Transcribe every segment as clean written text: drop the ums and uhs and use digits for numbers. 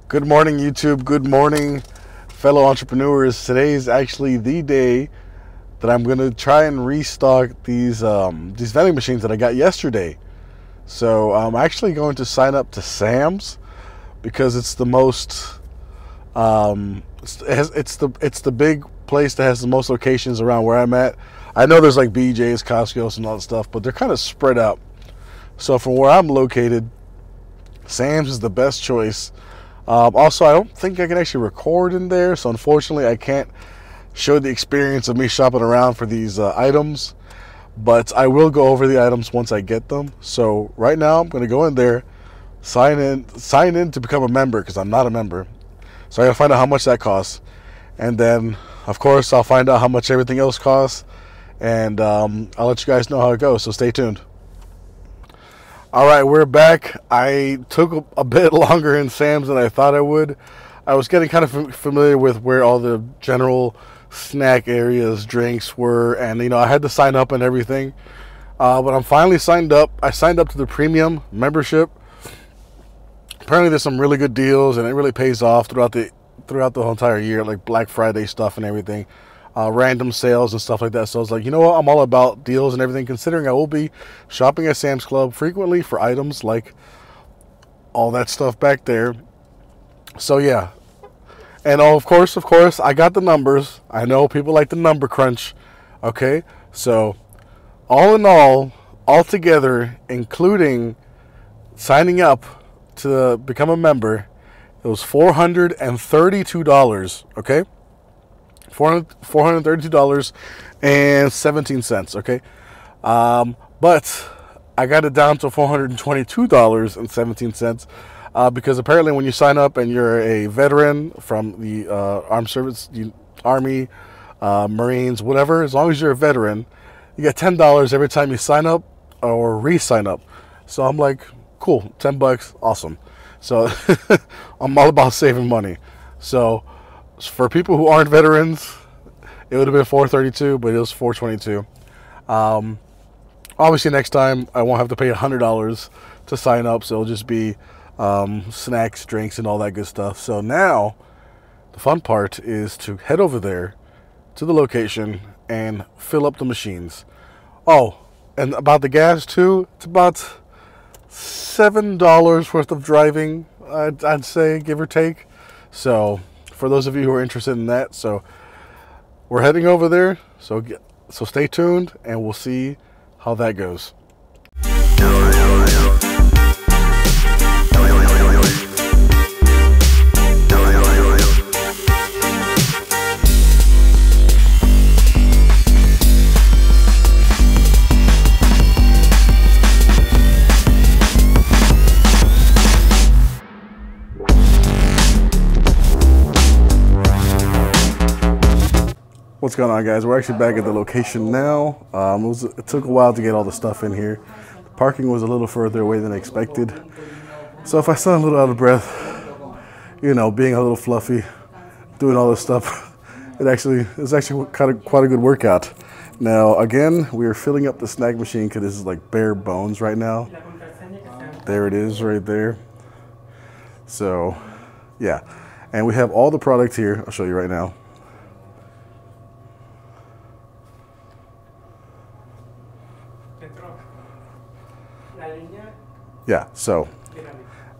Good morning, YouTube. Good morning, fellow entrepreneurs. Today is actually the day that I'm going to try and restock these vending machines that I got yesterday. So I'm actually going to sign up to Sam's because it's the most it's the big place that has the most locations around where I'm at. I know there's like BJ's, Costco's, and all that stuff, but they're kind of spread out. So from where I'm located, Sam's is the best choice. Also, I don't think I can actually record in there, so unfortunately I can't show the experience of me shopping around for these items, but I will go over the items once I get them. So right now I'm going to go in there, sign in to become a member, because I'm not a member. So I got to find out how much that costs, and then of course I'll find out how much everything else costs, and I'll let you guys know how it goes, so stay tuned. All right, we're back. I took a bit longer in Sam's than I thought I would. I was getting kind of familiar with where all the general snack areas, drinks were, and I had to sign up and everything. But I'm finally signed up. I signed up to the premium membership. Apparently there's some really good deals, and it really pays off throughout the whole entire year, like Black Friday stuff and everything. Random sales and stuff like that. So I was like, you know what, I'm all about deals and everything, considering I will be shopping at Sam's Club frequently for items like all that stuff back there. So yeah, and of course I got the numbers. I know people like the number crunch. Okay, so all in all together, including signing up to become a member, it was $432. Okay, $432.17, okay? But I got it down to $422.17 because apparently when you sign up and you're a veteran from the armed service, Army, Marines, whatever, as long as you're a veteran, you get $10 every time you sign up or re-sign up. So I'm like, cool, $10, awesome. So I'm all about saving money. So for people who aren't veterans, it would have been $432, but it was $422. Obviously, next time I won't have to pay $100 to sign up, so it'll just be snacks, drinks, and all that good stuff. So now, the fun part is to head over there to the location and fill up the machines. Oh, and about the gas too, it's about $7 worth of driving, I'd say, give or take. So for those of you who are interested in that, so we're heading over there, so stay tuned and we'll see how that goes. What's going on, guys? We're actually back at the location now. It took a while to get all the stuff in here. The parking was a little further away than I expected. So if I sound a little out of breath, being a little fluffy, doing all this stuff, it's actually quite a good workout. Now, again, we are filling up the snack machine because this is like bare bones right now. There it is right there. So, yeah. And we have all the product here. I'll show you right now. Yeah, so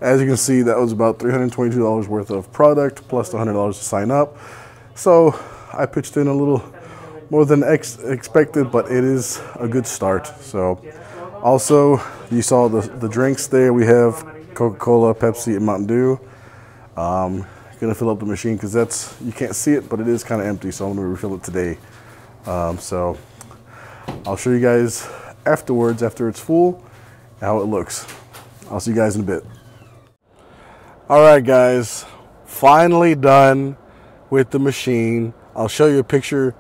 as you can see, that was about $322 worth of product plus the $100 to sign up. So I pitched in a little more than expected, but it is a good start. So also, you saw the drinks there. We have Coca-Cola, Pepsi, and Mountain Dew. Gonna fill up the machine because you can't see it, but it is kind of empty, so I'm gonna refill it today. So I'll show you guys afterwards, after it's full, how it looks. I'll see you guys in a bit. All right, guys, finally done with the machine. I'll show you a picture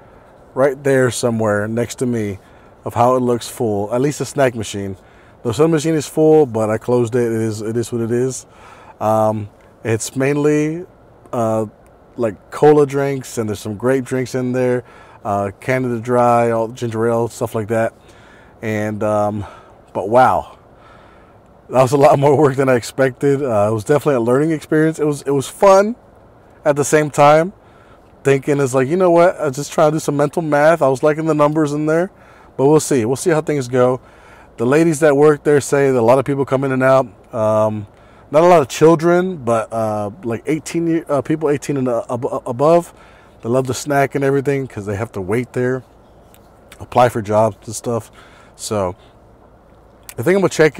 right there somewhere next to me of how it looks full, at least the snack machine. The soda machine is full, but I closed it. It is what it is. It's mainly like cola drinks, and there's some grape drinks in there, Canada Dry, all ginger ale, stuff like that. And but wow, That was a lot more work than I expected. It was definitely a learning experience. It was fun at the same time. Thinking is like, you know what? I just trying to do some mental math. I was liking the numbers in there, but we'll see. We'll see how things go. The ladies that work there say that a lot of people come in and out. Not a lot of children, but like 18 people, 18 and above. They love the snack and everything because they have to wait there, apply for jobs and stuff. So I think I'm gonna check,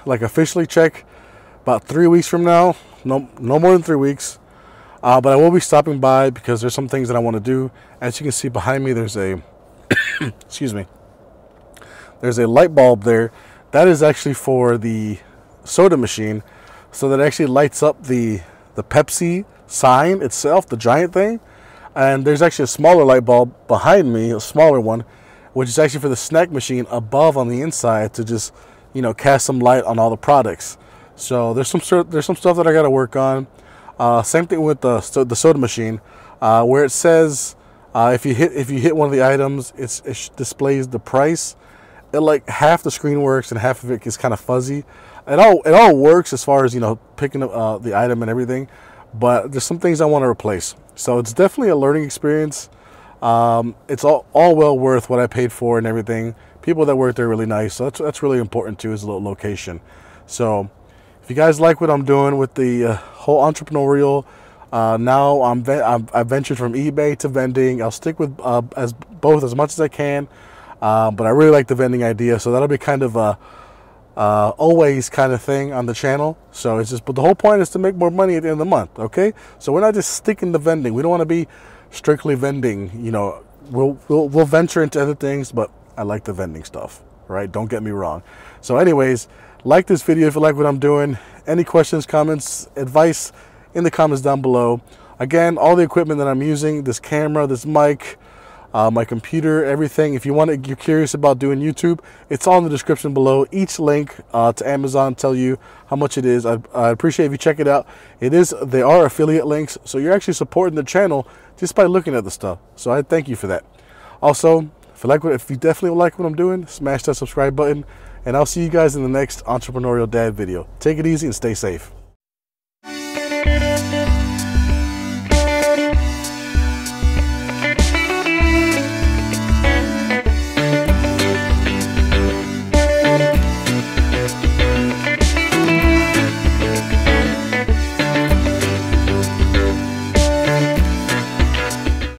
like officially check, about 3 weeks from now. No more than 3 weeks. But I will be stopping by because there's some things that I want to do. As you can see behind me, there's a excuse me. There's a light bulb there. That is actually for the soda machine, so that actually lights up the Pepsi sign itself, the giant thing. And there's actually a smaller light bulb behind me, a smaller one, which is actually for the snack machine above on the inside to just, you know, cast some light on all the products. So there's some stuff that I got to work on. Same thing with the soda machine, where it says if you hit one of the items, it displays the price. It, like, half the screen works and half of it is kind of fuzzy. It all works as far as, you know, picking up the item and everything, but there's some things I want to replace. So it's definitely a learning experience. It's all well worth what I paid for and everything. People that work there are really nice, so that's really important too, is the location. So if you guys like what I'm doing with the whole entrepreneurial, now I've ventured from eBay to vending. I'll stick with both as much as I can, but I really like the vending idea, so that'll be kind of a always kind of thing on the channel. So it's just, but the whole point is to make more money at the end of the month. Okay, so we're not just sticking to vending. We don't want to be strictly vending. You know, we'll venture into other things, but I like the vending stuff, right? Don't get me wrong. So anyways, like this video if you like what I'm doing. Any questions, comments, advice in the comments down below. Again, all the equipment that I'm using, this camera, this mic, my computer, everything. If you're curious about doing YouTube, it's all in the description below. Each link to Amazon tell you how much it is. I appreciate if you check it out. They are affiliate links, so you're actually supporting the channel just by looking at the stuff. So I thank you for that. Also, if you definitely like what I'm doing, smash that subscribe button, and I'll see you guys in the next Entrepreneurial Dad video. Take it easy and stay safe.